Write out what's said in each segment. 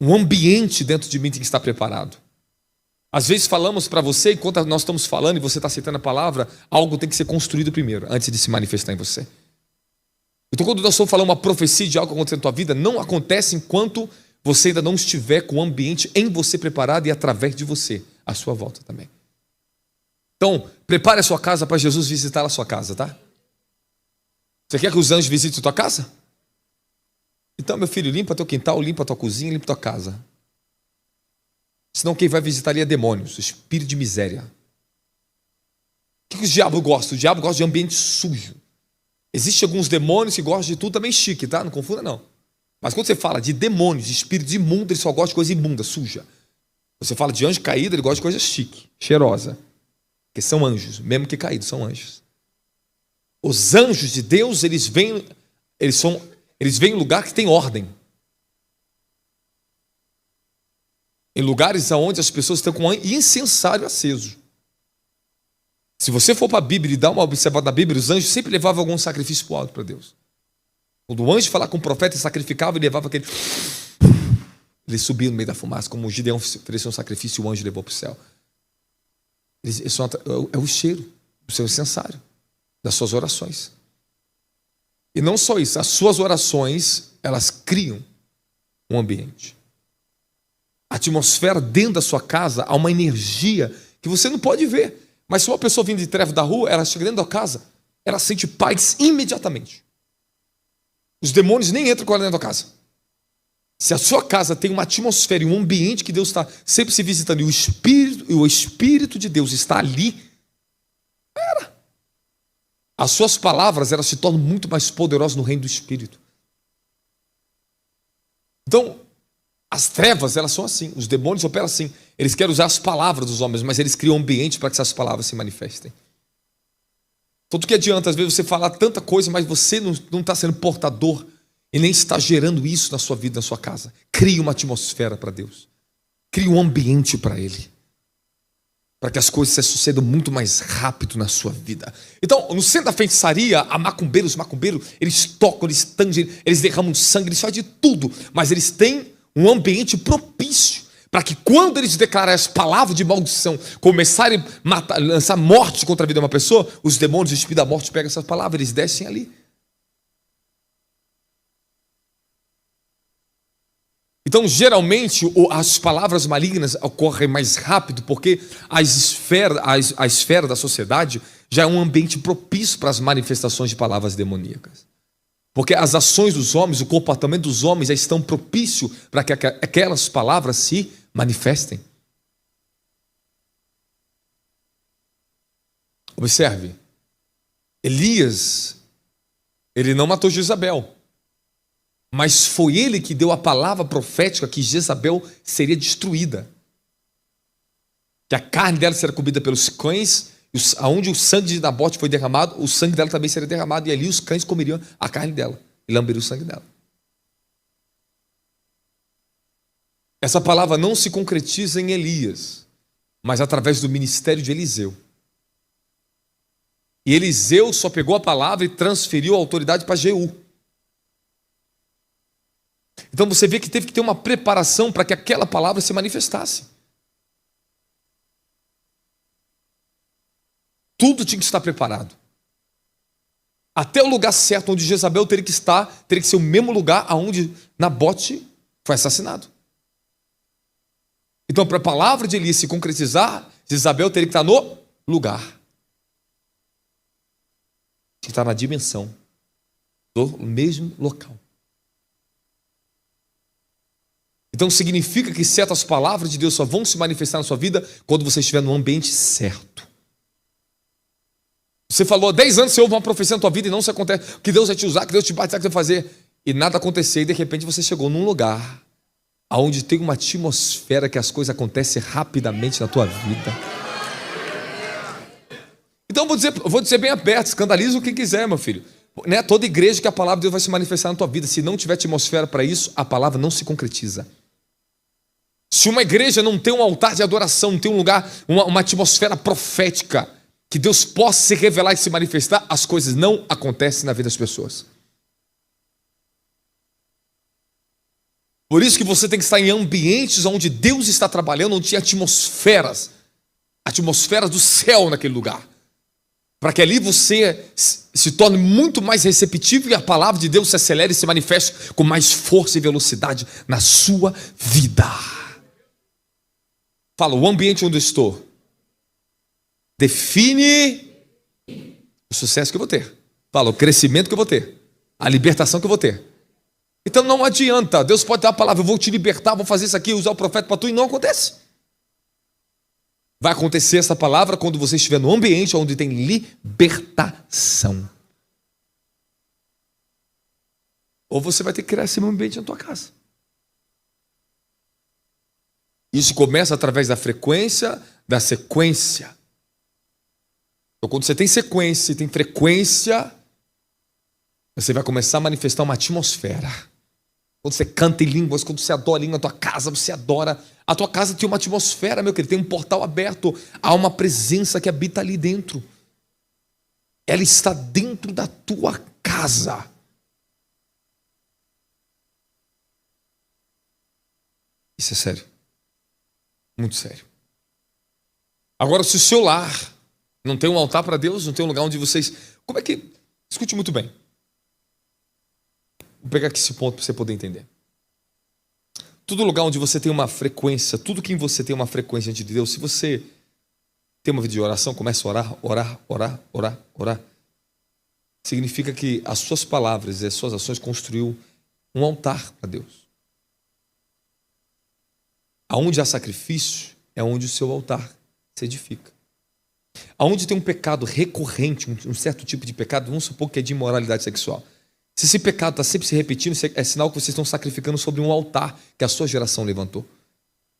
Um ambiente dentro de mim tem que estar preparado. Às vezes falamos para você, enquanto nós estamos falando e você está aceitando a palavra, algo tem que ser construído primeiro, antes de se manifestar em você. Então, quando nós estamos falando uma profecia de algo acontecendo na tua vida, não acontece enquanto você ainda não estiver com o ambiente em você preparado e através de você, à sua volta também. Então, prepare a sua casa para Jesus visitar a sua casa, tá? Você quer que os anjos visitem a tua casa? Então, meu filho, limpa teu quintal, limpa tua cozinha, limpa tua casa. Senão quem vai visitar ali é demônios, espírito de miséria. O que o diabo gosta? O diabo gosta de ambiente sujo. Existem alguns demônios que gostam de tudo também chique, tá? Não confunda não. Mas quando você fala de demônios, de espíritos imundos, ele só gosta de coisa imunda, suja. Você fala de anjo caído, ele gosta de coisa chique, cheirosa. Porque são anjos, mesmo que caídos, são anjos. Os anjos de Deus, eles vêm em lugar que tem ordem. Em lugares onde as pessoas estão com um incensário aceso. Se você for para a Bíblia e dar uma observada na Bíblia, os anjos sempre levavam algum sacrifício para o alto para Deus. Quando o anjo falar com o profeta, ele sacrificava e levava aquele... Ele subia no meio da fumaça, como o Gideão ofereceu um sacrifício e o anjo levou para o céu. É o cheiro do seu incensário, das suas orações. E não só isso, as suas orações, elas criam um ambiente. A atmosfera dentro da sua casa, há uma energia que você não pode ver. Mas se uma pessoa vindo de treva da rua, ela chega dentro da casa, ela sente paz imediatamente. Os demônios nem entram com ela dentro da casa. Se a sua casa tem uma atmosfera e um ambiente que Deus está sempre se visitando, e o Espírito de Deus está ali, as suas palavras, elas se tornam muito mais poderosas no reino do Espírito. Então, as trevas, elas são assim, os demônios operam assim. Eles querem usar as palavras dos homens, mas eles criam um ambiente para que essas palavras se manifestem. Então, do que adianta, às vezes, você falar tanta coisa, mas você não está sendo portador e nem está gerando isso na sua vida, na sua casa. Crie uma atmosfera para Deus. Crie um ambiente para Ele. Para que as coisas se sucedam muito mais rápido na sua vida. Então, no centro da feitiçaria, há macumbeiros, os macumbeiros, eles tocam, eles tangem, eles derramam sangue, eles fazem de tudo. Mas eles têm um ambiente propício para que quando eles declararem as palavras de maldição, começarem a lançar morte contra a vida de uma pessoa, os demônios, o espírito da morte pegam essas palavras, eles descem ali. Então, geralmente, as palavras malignas ocorrem mais rápido porque a esfera da sociedade já é um ambiente propício para as manifestações de palavras demoníacas. Porque as ações dos homens, o comportamento dos homens já estão propício para que aquelas palavras se manifestem. Observe, Elias, ele não matou Jezabel. Mas foi ele que deu a palavra profética que Jezabel seria destruída. Que a carne dela seria comida pelos cães, aonde o sangue de Nabote foi derramado, o sangue dela também seria derramado, e ali os cães comeriam a carne dela, e lamberiam o sangue dela. Essa palavra não se concretiza em Elias, mas através do ministério de Eliseu. E Eliseu só pegou a palavra e transferiu a autoridade para Jeú. Então você vê que teve que ter uma preparação para que aquela palavra se manifestasse. Tudo tinha que estar preparado. Até o lugar certo onde Jezabel teria que estar, teria que ser o mesmo lugar onde Nabote foi assassinado. Então, para a palavra de Elias se concretizar, Jezabel teria que estar no lugar. Tinha que estar na dimensão do mesmo local. Então significa que certas palavras de Deus só vão se manifestar na sua vida quando você estiver no ambiente certo. Você falou há 10 anos, você ouve uma profecia na tua vida e não se acontece, que Deus vai te usar, que Deus te batizar, que Deus vai fazer, e nada aconteceu, e de repente você chegou num lugar onde tem uma atmosfera que as coisas acontecem rapidamente na tua vida. Então vou dizer bem aberto, escandaliza o que quiser, meu filho. Não é toda igreja que a palavra de Deus vai se manifestar na tua vida. Se não tiver atmosfera para isso, a palavra não se concretiza. Se uma igreja não tem um altar de adoração, não tem um lugar, uma atmosfera profética, que Deus possa se revelar e se manifestar, as coisas não acontecem na vida das pessoas. Por isso que você tem que estar em ambientes onde Deus está trabalhando, onde tem atmosferas do céu naquele lugar. Para que ali você se torne muito mais receptivo e a palavra de Deus se acelere e se manifeste com mais força e velocidade na sua vida. Fala, o ambiente onde eu estou define o sucesso que eu vou ter. Fala, o crescimento que eu vou ter. A libertação que eu vou ter. Então não adianta, Deus pode dar a palavra, eu vou te libertar, vou fazer isso aqui, usar o profeta para tu, e não acontece. Vai acontecer essa palavra quando você estiver no ambiente onde tem libertação. Ou você vai ter que criar esse ambiente na tua casa. Isso começa através da frequência, da sequência. Então quando você tem sequência e tem frequência, você vai começar a manifestar uma atmosfera. Quando você canta em línguas, quando você adora em língua, a tua casa, você adora. A tua casa tem uma atmosfera, meu querido, tem um portal aberto. Há uma presença que habita ali dentro. Ela está dentro da tua casa. Isso é sério. Muito sério. Agora, se o seu lar não tem um altar para Deus, não tem um lugar onde vocês... Como é que... Escute muito bem. Vou pegar aqui esse ponto para você poder entender. Todo lugar onde você tem uma frequência, tudo que em você tem uma frequência diante de Deus, se você tem uma vida de oração, começa a orar, significa que as suas palavras e as suas ações construiu um altar para Deus. Aonde há sacrifício, é onde o seu altar se edifica. Aonde tem um pecado recorrente, um certo tipo de pecado, vamos supor que é de imoralidade sexual. Se esse pecado está sempre se repetindo, é sinal que vocês estão sacrificando sobre um altar que a sua geração levantou.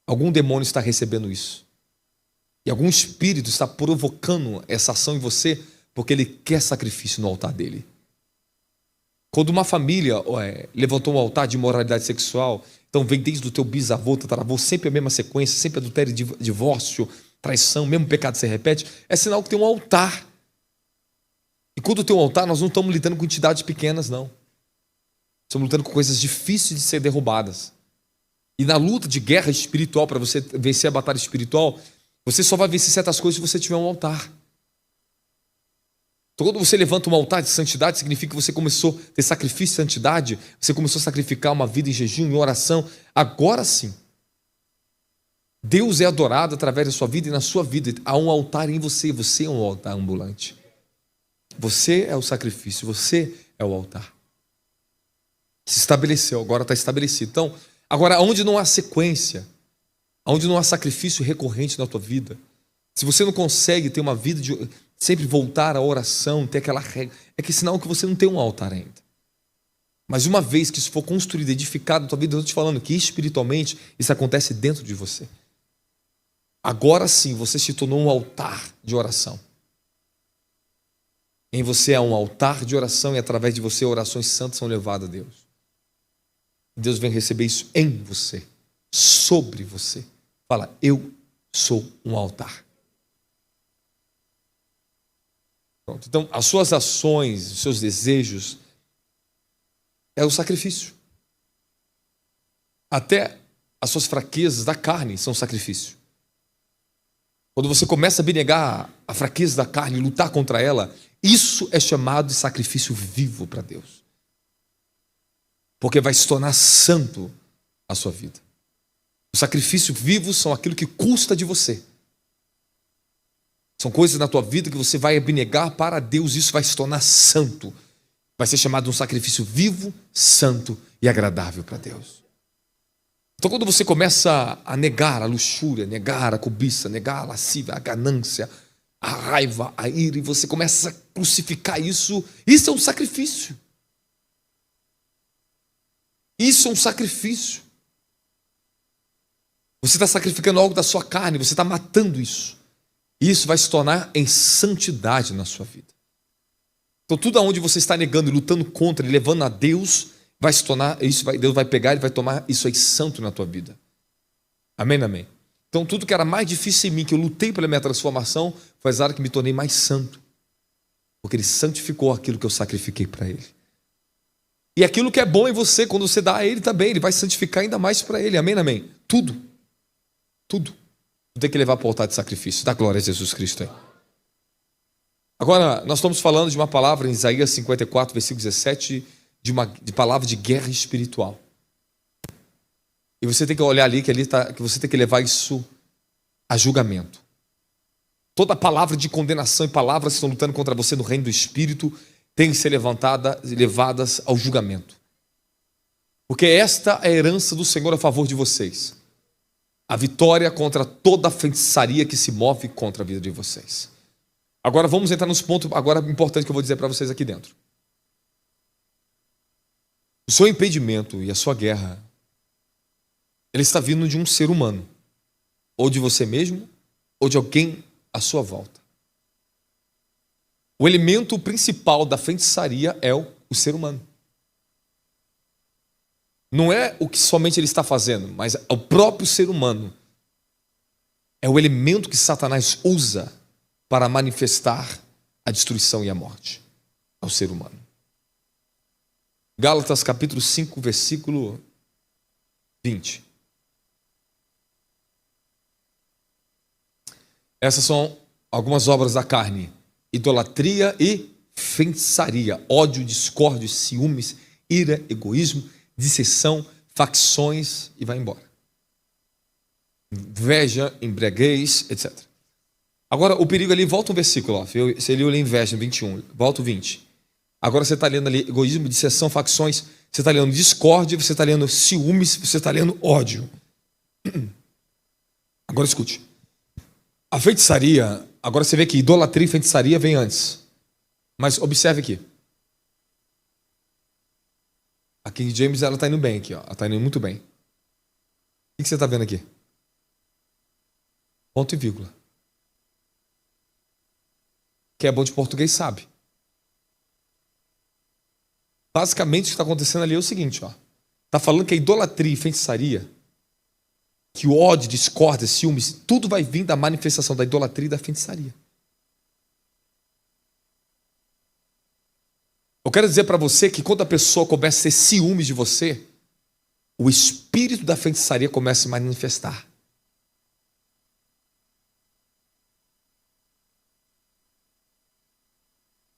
Algum demônio está recebendo isso. E algum espírito está provocando essa ação em você porque ele quer sacrifício no altar dele. Quando uma família levantou um altar de imoralidade sexual, então vem desde o teu bisavô, tataravô, sempre a mesma sequência, sempre adultério, divórcio, traição, mesmo pecado se repete, é sinal que tem um altar. E quando tem um altar, nós não estamos lidando com entidades pequenas, não. Estamos lutando com coisas difíceis de ser derrubadas. E na luta de guerra espiritual, para você vencer a batalha espiritual, você só vai vencer certas coisas se você tiver um altar. Então, quando você levanta um altar de santidade, significa que você começou a ter sacrifício de santidade, você começou a sacrificar uma vida em jejum, em oração. Agora sim, Deus é adorado através da sua vida e na sua vida. Há um altar em você, você é um altar ambulante. Você é o sacrifício, você é o altar. Se estabeleceu, agora está estabelecido. Então, agora, onde não há sequência, onde não há sacrifício recorrente na tua vida, se você não consegue ter uma vida de sempre voltar à oração, ter aquela regra, é que sinal que você não tem um altar ainda. Mas uma vez que isso for construído, edificado na tua vida, eu estou te falando que espiritualmente isso acontece dentro de você. Agora sim, você se tornou um altar de oração. Em você há um altar de oração e através de você orações santas são levadas a Deus. Deus vem receber isso em você, sobre você. Fala, eu sou um altar. Pronto. Então, as suas ações, os seus desejos, é o sacrifício. Até as suas fraquezas da carne são sacrifício. Quando você começa a abnegar a fraqueza da carne, lutar contra ela, isso é chamado de sacrifício vivo para Deus. Porque vai se tornar santo a sua vida. Os sacrifícios vivos são aquilo que custa de você. São coisas na tua vida que você vai abnegar para Deus, isso vai se tornar santo. Vai ser chamado de um sacrifício vivo, santo e agradável para Deus. Então quando você começa a negar a luxúria, negar a cobiça, negar a lascívia, a ganância, a raiva, a ira, e você começa a crucificar isso, isso é um sacrifício. Isso é um sacrifício. Você está sacrificando algo da sua carne, você está matando isso. E isso vai se tornar em santidade na sua vida. Então tudo aonde você está negando e lutando contra e levando a Deus, vai se tornar, Deus vai pegar e vai tomar isso aí santo na tua vida. Amém, amém. Então tudo que era mais difícil em mim, que eu lutei pela minha transformação, foi a área que me tornei mais santo. Porque Ele santificou aquilo que eu sacrifiquei para Ele. E aquilo que é bom em você, quando você dá a ele também, ele vai santificar ainda mais para ele. Amém, amém? Tudo. Tudo. Tem que levar para o altar de sacrifício. Dá glória a Jesus Cristo aí. Agora, nós estamos falando de uma palavra em Isaías 54, versículo 17, de palavra de guerra espiritual. E você tem que olhar ali, que você tem que levar isso a julgamento. Toda palavra de condenação e palavras que estão lutando contra você no reino do Espírito tem que ser levadas ao julgamento. Porque esta é a herança do Senhor a favor de vocês. A vitória contra toda a feitiçaria que se move contra a vida de vocês. Agora vamos entrar nos pontos importantes que eu vou dizer para vocês aqui dentro. O seu impedimento e a sua guerra, ele está vindo de um ser humano. Ou de você mesmo, ou de alguém à sua volta. O elemento principal da feitiçaria é o ser humano. Não é o que somente ele está fazendo, mas o próprio ser humano. É o elemento que Satanás usa para manifestar a destruição e a morte ao ser humano. Gálatas capítulo 5, versículo 20. Essas são algumas obras da carne: idolatria e feitiçaria, ódio, discórdia, ciúmes, ira, egoísmo, dissensão, facções, e vai embora. Inveja, embriaguez, etc. Agora, o perigo ali, volta um versículo, ó. Você leu ali inveja, 21, volta o 20. Agora você está lendo ali egoísmo, dissensão, facções, você está lendo discórdia, você está lendo ciúmes, você está lendo ódio. Agora escute. A feitiçaria, agora você vê que idolatria e feitiçaria vem antes. Mas observe aqui. A King James, ela está indo bem aqui, ó. Ela está indo muito bem. O que você está vendo aqui? Ponto e vírgula. Quem é bom de português sabe. Basicamente o que está acontecendo ali é o seguinte, ó. Está falando que a idolatria e feitiçaria, que o ódio, discórdia, ciúmes, tudo vai vir da manifestação da idolatria e da feitiçaria. Eu quero dizer para você que quando a pessoa começa a ter ciúmes de você, o espírito da feitiçaria começa a se manifestar.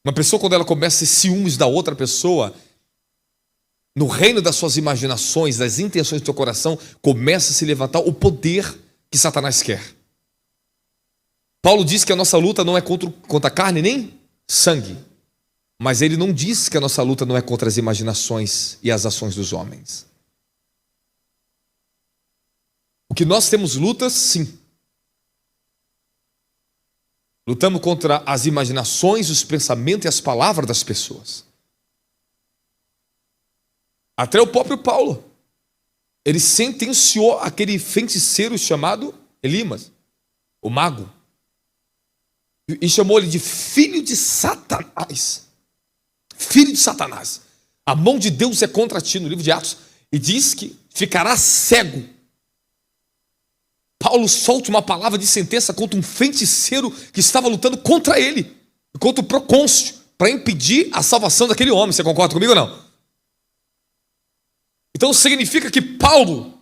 Uma pessoa, quando ela começa a ter ciúmes da outra pessoa, no reino das suas imaginações, das intenções do teu coração, começa a se levantar o poder que Satanás quer. Paulo diz que a nossa luta não é contra carne nem sangue. Mas ele não diz que a nossa luta não é contra as imaginações e as ações dos homens. O que nós temos lutas, sim. Lutamos contra as imaginações, os pensamentos e as palavras das pessoas. Até o próprio Paulo. Ele sentenciou aquele feiticeiro chamado Elimas, o mago. E chamou ele de filho de Satanás. Filho de Satanás. A mão de Deus é contra ti, no livro de Atos. E diz que ficará cego. Paulo solta uma palavra de sentença contra um feiticeiro que estava lutando contra ele, contra o procônsul, para impedir a salvação daquele homem. Você concorda comigo ou não? Então significa que Paulo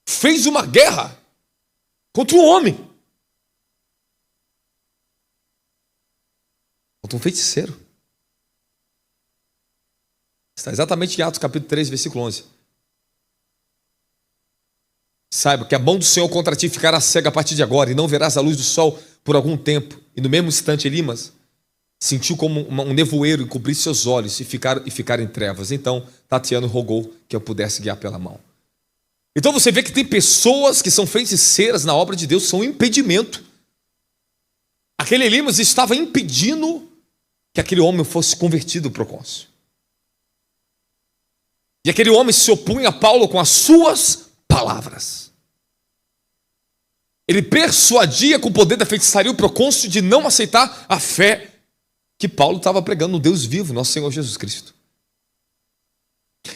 fez uma guerra contra um homem, contra um feiticeiro. Está exatamente em Atos capítulo 3, versículo 11. Saiba que a mão do Senhor contra ti ficará cega a partir de agora, e não verás a luz do sol por algum tempo. E no mesmo instante Elimas sentiu como um nevoeiro encobrir seus olhos e ficar em trevas. Então Tatiano rogou que eu pudesse guiar pela mão. Então você vê que tem pessoas que são feiticeiras na obra de Deus, são um impedimento. Aquele Elimas estava impedindo que aquele homem fosse convertido para o procônsul. E aquele homem se opunha a Paulo com as suas palavras. Ele persuadia com o poder da feitiçaria o procônsul de não aceitar a fé que Paulo estava pregando no Deus vivo, nosso Senhor Jesus Cristo.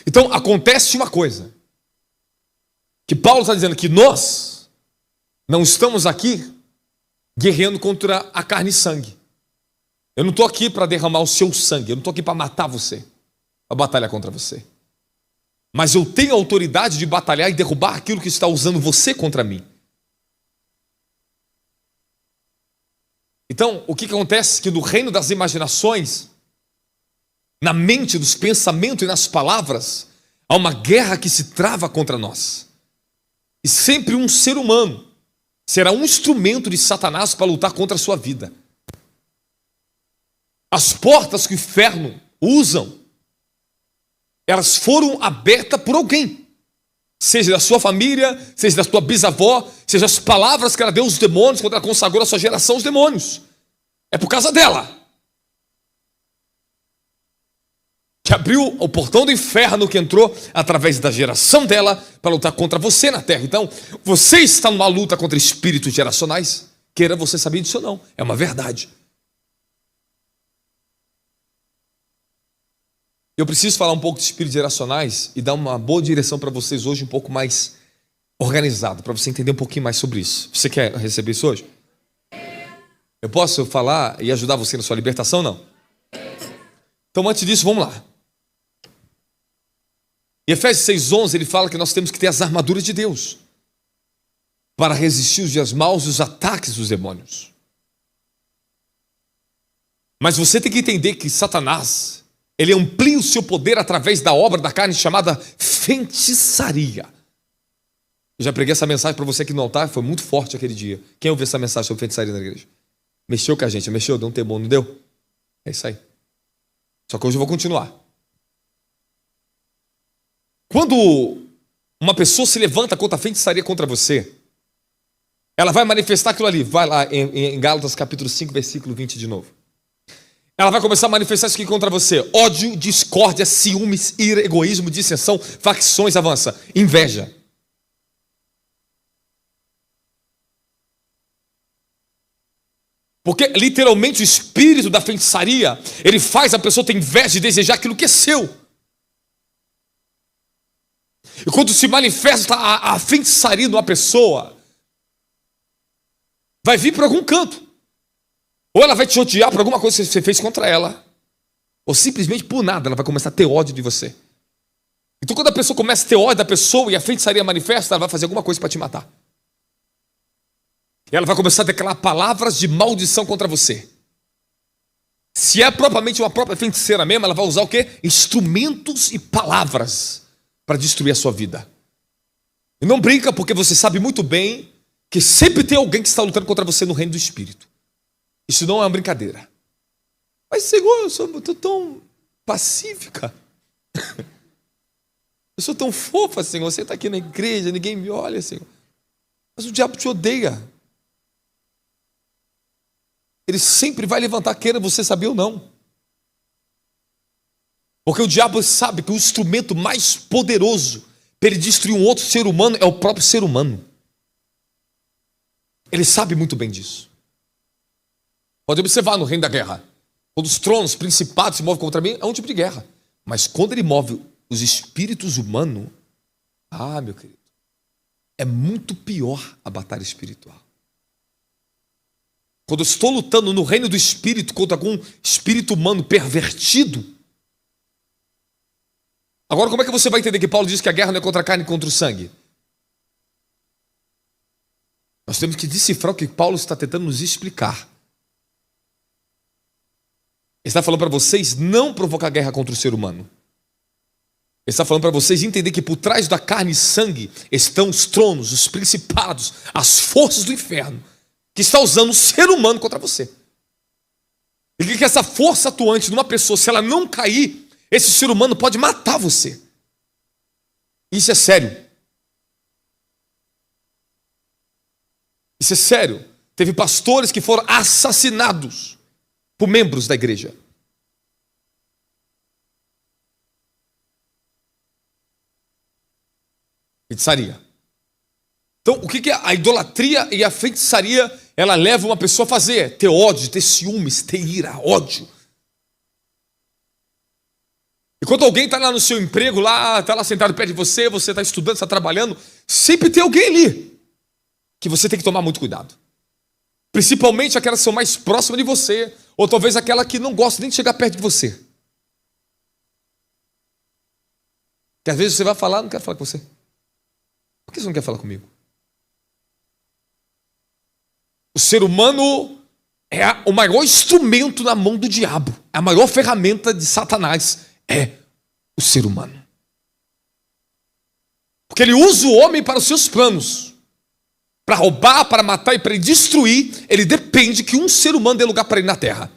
Então acontece uma coisa, que Paulo está dizendo que nós não estamos aqui guerreando contra a carne e sangue. Eu não estou aqui para derramar o seu sangue, eu não estou aqui para matar você. a batalhar contra você. Mas eu tenho autoridade de batalhar e derrubar aquilo que está usando você contra mim. Então, o que acontece? Que no reino das imaginações, na mente, nos pensamentos e nas palavras, há uma guerra que se trava contra nós. E sempre um ser humano será um instrumento de Satanás para lutar contra a sua vida. As portas que o inferno usam, elas foram abertas por alguém. Seja da sua família, seja da sua bisavó, seja as palavras que ela deu aos demônios, quando ela consagrou a sua geração aos demônios. É por causa dela. Que abriu o portão do inferno, que entrou através da geração dela para lutar contra você na terra. Então, você está numa luta contra espíritos geracionais, queira você saber disso ou não, é uma verdade. Eu preciso falar um pouco de espíritos geracionais e dar uma boa direção para vocês hoje, um pouco mais organizado, para você entender um pouquinho mais sobre isso. Você quer receber isso hoje? Eu posso falar e ajudar você na sua libertação, não? Então, antes disso, vamos lá. Em Efésios 6,11, ele fala que nós temos que ter as armaduras de Deus para resistir os dias maus e os ataques dos demônios. Mas você tem que entender que Satanás, ele amplia o seu poder através da obra da carne chamada feitiçaria. Eu já preguei essa mensagem para você aqui no altar, foi muito forte aquele dia. Quem ouviu essa mensagem sobre feitiçaria na igreja? Mexeu com a gente, mexeu, deu um temor, não deu? É isso aí. Só que hoje eu vou continuar. Quando uma pessoa se levanta contra a feitiçaria contra você, ela vai manifestar aquilo ali. Vai lá em Gálatas capítulo 5, versículo 20 de novo. Ela vai começar a manifestar isso aqui contra você. Ódio, discórdia, ciúmes, ira, egoísmo, dissensão, facções, avança, inveja. Porque literalmente o espírito da feitiçaria, ele faz a pessoa ter inveja de desejar aquilo que é seu. E quando se manifesta a feitiçaria numa pessoa, vai vir por algum canto. Ou ela vai te odiar por alguma coisa que você fez contra ela, ou simplesmente por nada ela vai começar a ter ódio de você. Então quando a pessoa começa a ter ódio da pessoa e a feitiçaria manifesta, ela vai fazer alguma coisa para te matar. E ela vai começar a declarar palavras de maldição contra você. Se é propriamente uma própria feiticeira mesmo, ela vai usar o quê? Instrumentos e palavras para destruir a sua vida. E não brinca, porque você sabe muito bem que sempre tem alguém que está lutando contra você no reino do Espírito. Isso não é uma brincadeira. Mas, Senhor, eu sou tão pacífica. Eu sou tão fofa, Senhor. Você está aqui na igreja, ninguém me olha, Senhor. Mas o diabo te odeia. Ele sempre vai levantar, queira você saber ou não. Porque o diabo sabe que o instrumento mais poderoso para ele destruir um outro ser humano é o próprio ser humano. Ele sabe muito bem disso. Pode observar no reino da guerra. Quando os tronos, principados se movem contra mim, é um tipo de guerra. Mas quando ele move os espíritos humanos, meu querido, é muito pior a batalha espiritual. Quando eu estou lutando no reino do espírito contra algum espírito humano pervertido, agora, como é que você vai entender que Paulo diz que a guerra não é contra a carne e contra o sangue? Nós temos que decifrar o que Paulo está tentando nos explicar. Ele está falando para vocês não provocar guerra contra o ser humano. Ele está falando para vocês entender que por trás da carne e sangue estão os tronos, os principados, as forças do inferno, que está usando o ser humano contra você. E que essa força atuante numa pessoa, se ela não cair, esse ser humano pode matar você. Isso é sério. Isso é sério. Teve pastores que foram assassinados por membros da igreja. Feitiçaria. Então, o que a idolatria e a feitiçaria, ela leva uma pessoa a fazer? Ter ódio, ter ciúmes, ter ira, ódio. E quando alguém está lá no seu emprego, está lá sentado perto de você, você está estudando, está trabalhando, sempre tem alguém ali que você tem que tomar muito cuidado. Principalmente aquelas que são mais próximas de você, ou talvez aquela que não gosta nem de chegar perto de você. Que às vezes você vai falar, não quero falar com você. Por que você não quer falar comigo? O ser humano é o maior instrumento na mão do diabo. A maior ferramenta de Satanás é o ser humano. Porque ele usa o homem para os seus planos. Para roubar, para matar e para destruir. Ele depende que um ser humano dê lugar para ele na terra.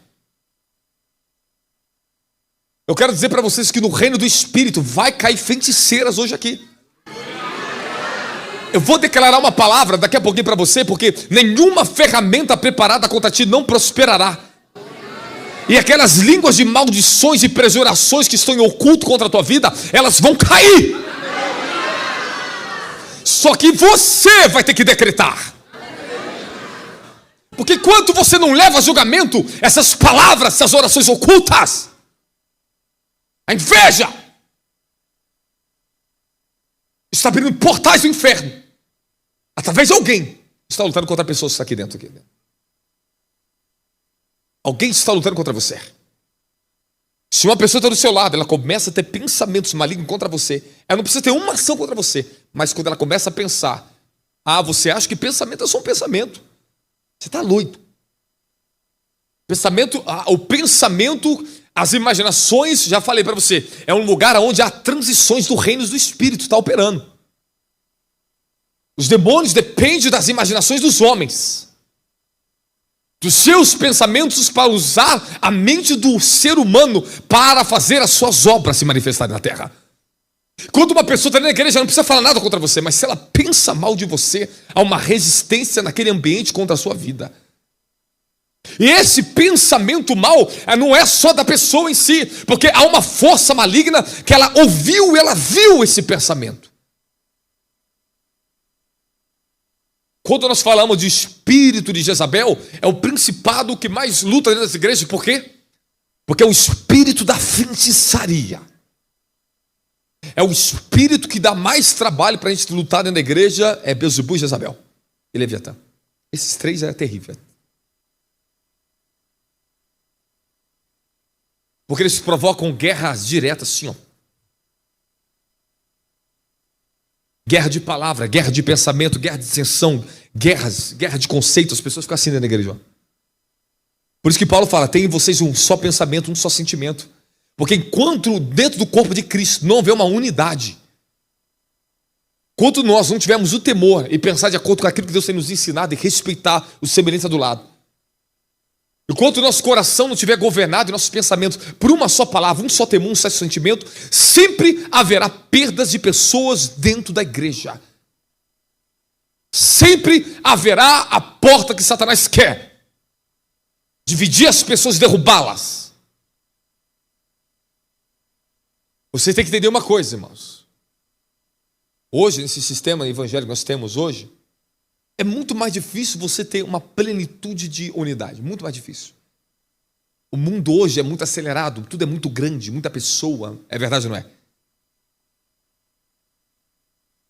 Eu quero dizer para vocês que no reino do Espírito vai cair feiticeiras hoje aqui. Eu vou declarar uma palavra daqui a pouquinho para você, porque nenhuma ferramenta preparada contra ti não prosperará. E aquelas línguas de maldições e prejudicações que estão em oculto contra a tua vida, elas vão cair. Só que você vai ter que decretar. Porque enquanto você não leva a julgamento essas palavras, essas orações ocultas, a inveja está abrindo portais do inferno. Através de alguém está lutando contra a pessoa que está aqui dentro. Alguém está lutando contra você. Se uma pessoa está do seu lado, ela começa a ter pensamentos malignos contra você. Ela não precisa ter uma ação contra você. Mas quando ela começa a pensar, você acha que pensamento é só um pensamento. Você está doido. O pensamento, as imaginações, já falei para você, é um lugar onde há transições do reino do Espírito, está operando. Os demônios dependem das imaginações dos homens, dos seus pensamentos, para usar a mente do ser humano para fazer as suas obras se manifestarem na terra. Quando uma pessoa está na igreja, não precisa falar nada contra você, mas se ela pensa mal de você, há uma resistência naquele ambiente contra a sua vida. E esse pensamento mal não é só da pessoa em si, porque há uma força maligna que ela ouviu, ela viu esse pensamento. Quando nós falamos de espírito de Jezabel, é o principado que mais luta dentro das igrejas. Por quê? Porque é o espírito da feitiçaria. É o espírito que dá mais trabalho para a gente lutar dentro da igreja, é Beelzebul, Jezabel e Leviatã. Esses três é terrível. Porque eles provocam guerras diretas, assim, ó. Guerra de palavra, guerra de pensamento, guerra de dissensão, guerra de conceitos. As pessoas ficam assim dentro da igreja, ó. Por isso que Paulo fala, tem em vocês um só pensamento, um só sentimento. Porque enquanto dentro do corpo de Cristo não houver uma unidade, enquanto nós não tivermos o temor e pensar de acordo com aquilo que Deus tem nos ensinado e respeitar o semelhante do lado, enquanto o nosso coração não estiver governado e nossos pensamentos por uma só palavra, um só temor, um só sentimento, sempre haverá perdas de pessoas dentro da igreja. Sempre haverá a porta que Satanás quer. Dividir as pessoas e derrubá-las. Você tem que entender uma coisa, irmãos. Hoje, nesse sistema evangélico que nós temos hoje, é muito mais difícil você ter uma plenitude de unidade. Muito mais difícil. O mundo hoje é muito acelerado, tudo é muito grande, muita pessoa. É verdade ou não é?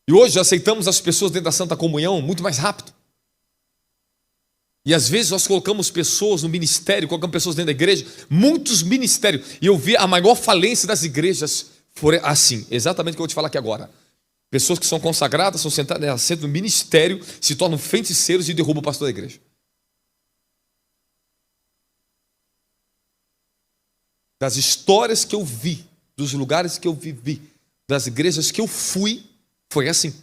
E hoje aceitamos as pessoas dentro da Santa Comunhão muito mais rápido. E às vezes nós colocamos pessoas no ministério, colocamos pessoas dentro da igreja, muitos ministérios. E eu vi a maior falência das igrejas foi assim, exatamente o que eu vou te falar aqui agora. Pessoas que são consagradas, são sentadas no ministério, se tornam feiticeiros e derrubam o pastor da igreja. Das histórias que eu vi, dos lugares que eu vivi, das igrejas que eu fui, foi assim.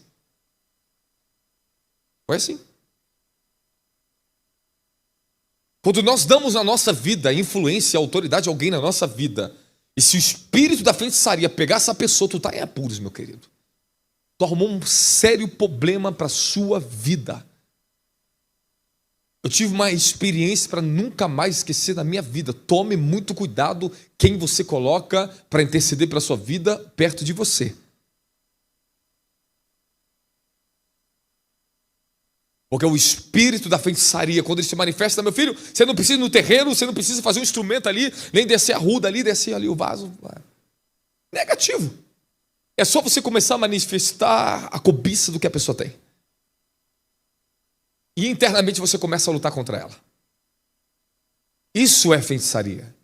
Foi assim. Quando nós damos na nossa vida influência e autoridade a alguém na nossa vida, e se o espírito da feitiçaria pegar essa pessoa, tu está em apuros, meu querido. Tu arrumou um sério problema para a sua vida. Eu tive uma experiência para nunca mais esquecer na minha vida. Tome muito cuidado quem você coloca para interceder pela sua vida perto de você. Porque o espírito da feitiçaria, quando ele se manifesta, meu filho, você não precisa ir no terreiro, você não precisa fazer um instrumento ali, nem descer a ruda ali, descer ali o vaso. Negativo. É só você começar a manifestar a cobiça do que a pessoa tem. E internamente você começa a lutar contra ela. Isso é feitiçaria.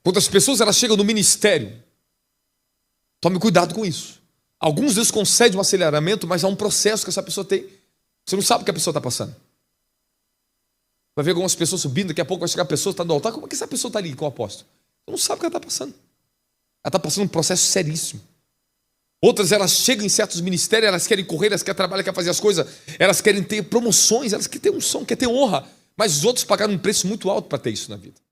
Quando as pessoas elas chegam no ministério, Tome cuidado com isso. Alguns Deus concede um aceleramento, mas há um processo que essa pessoa tem. Você não sabe o que a pessoa está passando. Vai ver algumas pessoas subindo, daqui a pouco vai chegar a pessoa que está no altar. Como é que essa pessoa está ali com o apóstolo? Você não sabe o que ela está passando. Ela está passando um processo seríssimo. Outras, elas chegam em certos ministérios, elas querem correr, elas querem trabalhar, querem fazer as coisas, elas querem ter promoções, elas querem ter unção, querem ter honra. Mas os outros pagaram um preço muito alto para ter isso na vida.